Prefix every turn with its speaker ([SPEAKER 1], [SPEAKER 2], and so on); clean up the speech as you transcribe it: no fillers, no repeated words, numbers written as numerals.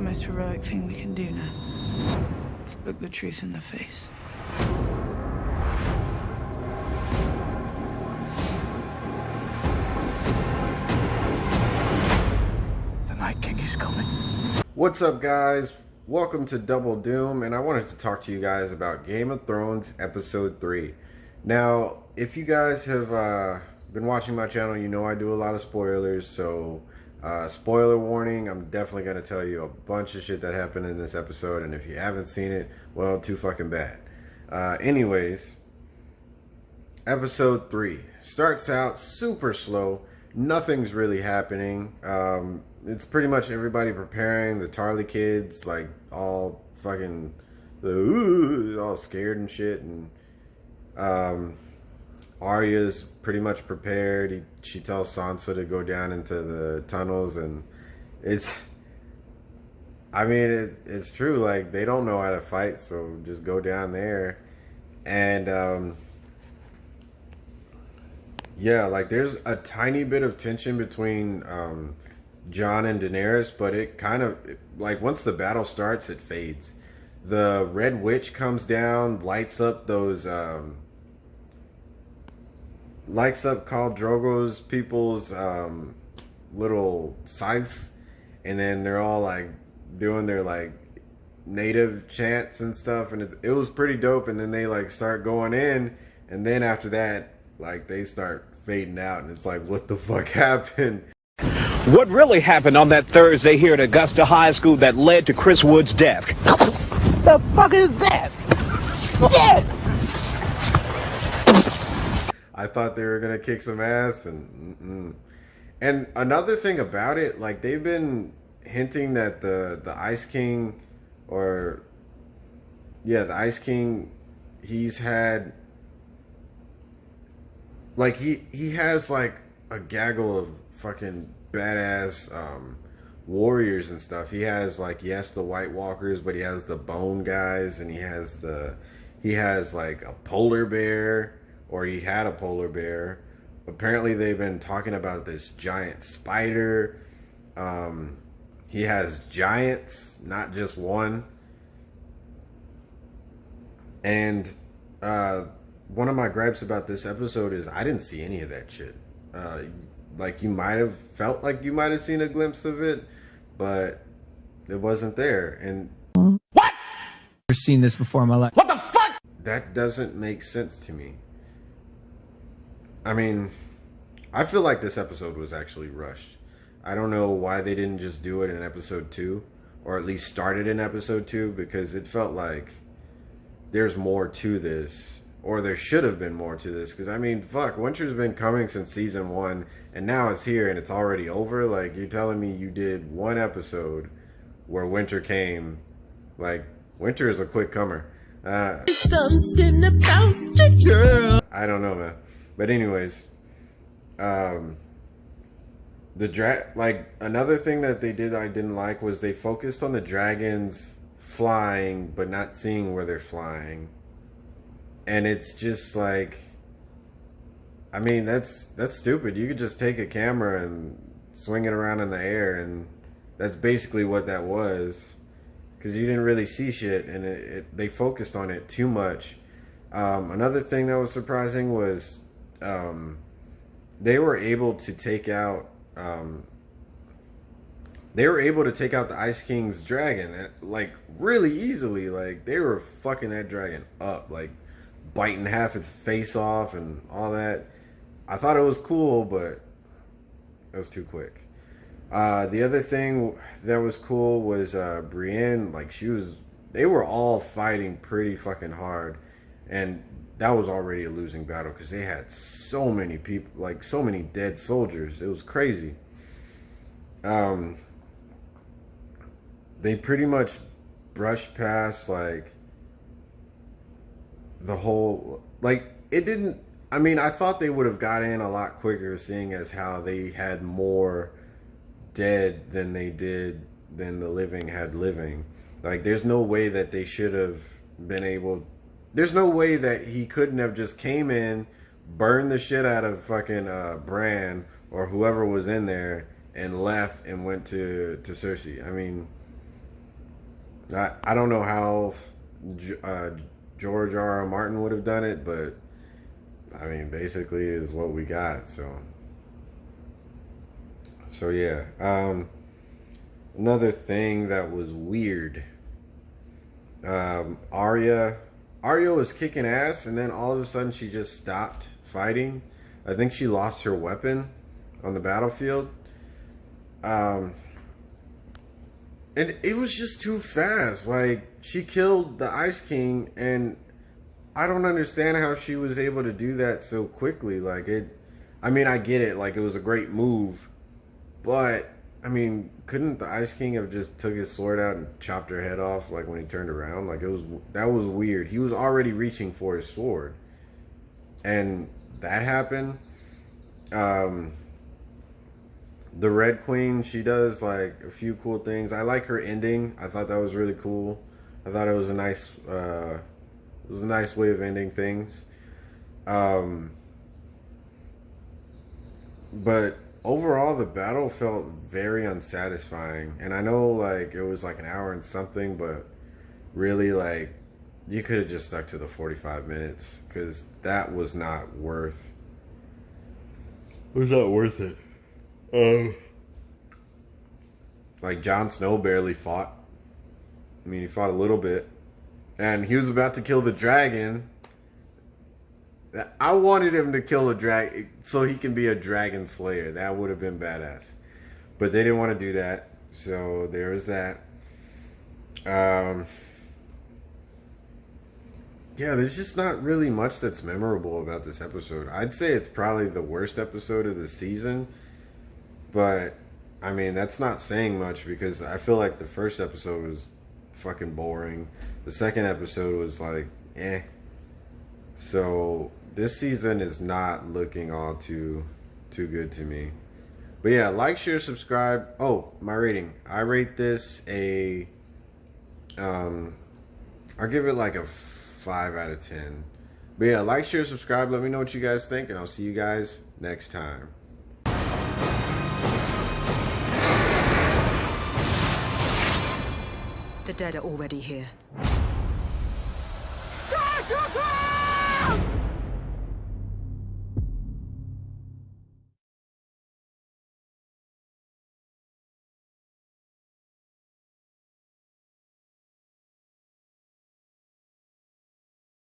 [SPEAKER 1] most heroic thing we can do now. Let's look the truth in the face.
[SPEAKER 2] The Night King is coming.
[SPEAKER 3] What's up, guys? Welcome to Double Doom, and I wanted to talk to you guys about Game of Thrones Episode 3. Now, if you guys have been watching my channel, you know I do a lot of spoilers, so spoiler warning, I'm definitely going to tell you a bunch of shit that happened in this episode, and if you haven't seen it, well, too fucking bad. Anyways, Episode 3 starts out super slow. Nothing's really happening. It's pretty much everybody preparing. The Tarly kids, like, all fucking all scared and shit. And Arya's pretty much prepared. She tells Sansa to go down into the tunnels, and it's true. Like, they don't know how to fight, so just go down there. And yeah, like, there's a tiny bit of tension between Jon and Daenerys, but it kind of, like, once the battle starts, it fades. The Red Witch comes down, lights up those, lights up Khal Drogo's people's little scythes, and then they're all, like, doing their, like, native chants and stuff, and it was pretty dope. And then they, like, start going in, and then after that, like, they start fading out, and it's like, what the fuck happened?
[SPEAKER 4] What really happened on that Thursday here at Augusta High School that led to Chris Wood's death? The fuck is that? Shit!
[SPEAKER 3] I thought they were gonna kick some ass, and another thing about it, like, they've been hinting that the Ice King, the Ice King, he's had, like, he has, like, a gaggle of fucking badass warriors and stuff. He has, like, yes, the White Walkers, but he has the bone guys, and he has like a polar bear, or he had a polar bear. Apparently they've been talking about this giant spider. He has giants, not just one. And one of my gripes about this episode is I didn't see any of that shit. Like, you might have felt like you might have seen a glimpse of it, but it wasn't there. And
[SPEAKER 5] what? I've never seen this before in my life.
[SPEAKER 4] What the fuck?
[SPEAKER 3] That doesn't make sense to me. I mean, I feel like this episode was actually rushed. I don't know why they didn't just do it in episode 2, or at least start it in episode 2, because it felt like there's more to this, or there should have been more to this. Because, I mean, fuck, Winter's been coming since season 1, and now it's here and it's already over. Like, you're telling me you did one episode where Winter came. Like, Winter is a quick comer.
[SPEAKER 6] Something about the girl.
[SPEAKER 3] I don't know, man. But anyways, like, another thing that they did that I didn't like was they focused on the dragons flying but not seeing where they're flying. And it's just like, I mean, that's stupid. You could just take a camera and swing it around in the air, and that's basically what that was, because you didn't really see shit, and they focused on it too much. Another thing that was surprising was they were able to take out the Ice King's dragon, like, really easily. Like, they were fucking that dragon up, like, biting half its face off and all that. I thought it was cool, but it was too quick. The other thing that was cool was Brienne. Like, they were all fighting pretty fucking hard, and that was already a losing battle because they had so many people, like, so many dead soldiers. It was crazy. They pretty much brushed past, like, the whole, like, it didn't, I mean, I thought they would have got in a lot quicker, seeing as how they had more dead than the living had living. Like, there's no way that they should have been able, there's no way that he couldn't have just came in, burned the shit out of fucking Bran or whoever was in there, and left and went to Cersei. I mean, I don't know how George R.R. Martin would have done it, but I mean, basically is what we got. So yeah. Another thing that was weird. Arya was kicking ass, and then all of a sudden she just stopped fighting. I think she lost her weapon on the battlefield. And it was just too fast. Like, she killed the Ice King, and I don't understand how she was able to do that so quickly. Like, I mean, I get it. Like, it was a great move. But, I mean, couldn't the Ice King have just took his sword out and chopped her head off, like, when he turned around? Like, that was weird. He was already reaching for his sword. And that happened. The Red Queen, she does like a few cool things. I like her ending. I thought that was really cool. I thought it was a nice way of ending things. But overall, the battle felt very unsatisfying. And I know like it was like an hour and something, but really like you could have just stuck to the 45 minutes because that was not worth. It was not worth it. Like Jon Snow barely fought. I mean, he fought a little bit, and he was about to kill the dragon. I wanted him to kill a dragon so he can be a dragon slayer. That would have been badass, but they didn't want to do that. So there was that. Yeah, there's just not really much that's memorable about this episode. I'd say it's probably the worst episode of the season. But, I mean, that's not saying much because I feel like the first episode was fucking boring. The second episode was like, eh. So, this season is not looking all too good to me. But yeah, like, share, subscribe. Oh, my rating. I rate this I'll give it like a 5 out of 10. But yeah, like, share, subscribe. Let me know what you guys think, and I'll see you guys next time.
[SPEAKER 7] The dead are already here.
[SPEAKER 6] Star Trooper!